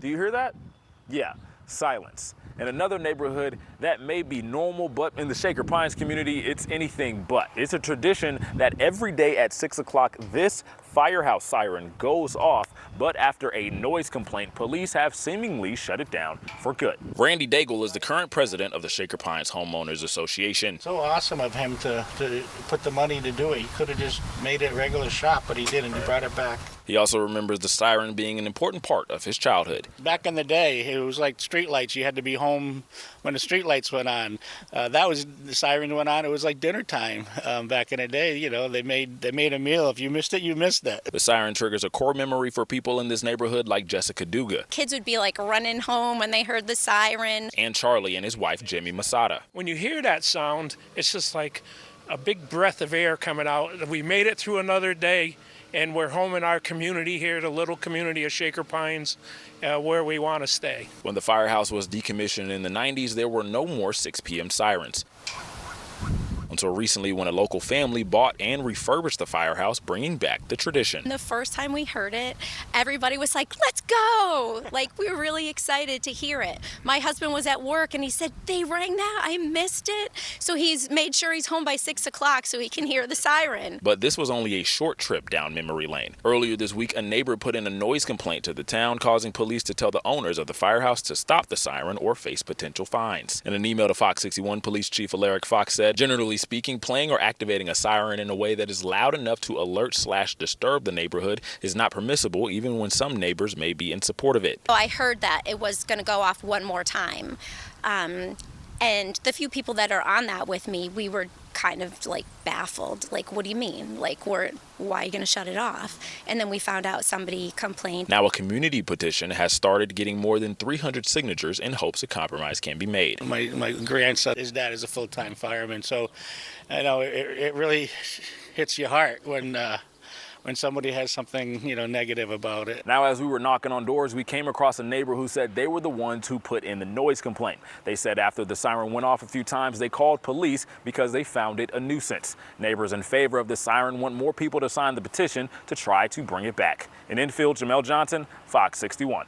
Do you hear that? Yeah, silence. In another neighborhood, that may be normal, but in the Shaker Pines community, it's anything but. It's a tradition that every day at 6 o'clock, this firehouse siren goes off, but after a noise complaint, police have seemingly shut it down for good. Randy Daigle is the current president of the Shaker Pines Homeowners Association. So awesome of him to put the money to do it. He could have just made it a regular shop, but he didn't. He brought it back. He also remembers the siren being an important part of his childhood. Back in the day, it was like street lights. You had to be home when the street lights went on. The siren went on. It was like dinner time back in the day. You know, they made a meal. If you missed it, you missed it. The siren triggers a core memory for people in this neighborhood like Jessica Duga. Kids would be like running home when they heard the siren. And Charlie and his wife, Jimmy Masada. When you hear that sound, it's just like a big breath of air coming out. We made it through another day. And we're home in our community here, the little community of Shaker Pines, where we want to stay. When the firehouse was decommissioned in the 90s, there were no more 6 p.m. sirens. Until recently, when a local family bought and refurbished the firehouse, bringing back the tradition. The first time we heard it, everybody was like, let's go. Like, we were really excited to hear it. My husband was at work and he said, they rang that, I missed it. So he's made sure he's home by 6 o'clock so he can hear the siren. But this was only a short trip down memory lane. Earlier this week, a neighbor put in a noise complaint to the town, causing police to tell the owners of the firehouse to stop the siren or face potential fines. In an email to Fox 61, Police Chief Alaric Fox said, generally speaking, playing or activating a siren in a way that is loud enough to alert/disturb the neighborhood is not permissible, even when some neighbors may be in support of it. I heard that it was going to go off one more time. And the few people that are on that with me, we were kind of like baffled. Like, what do you mean? Like, why are you going to shut it off? And then we found out somebody complained. Now a community petition has started getting more than 300 signatures in hopes a compromise can be made. My grandson, his dad is a full-time fireman, so I know it really hits your heart when somebody has something, negative about it. Now, as we were knocking on doors, we came across a neighbor who said they were the ones who put in the noise complaint. They said after the siren went off a few times, they called police because they found it a nuisance. Neighbors in favor of the siren want more people to sign the petition to try to bring it back. In Enfield, Jamel Johnson, Fox 61.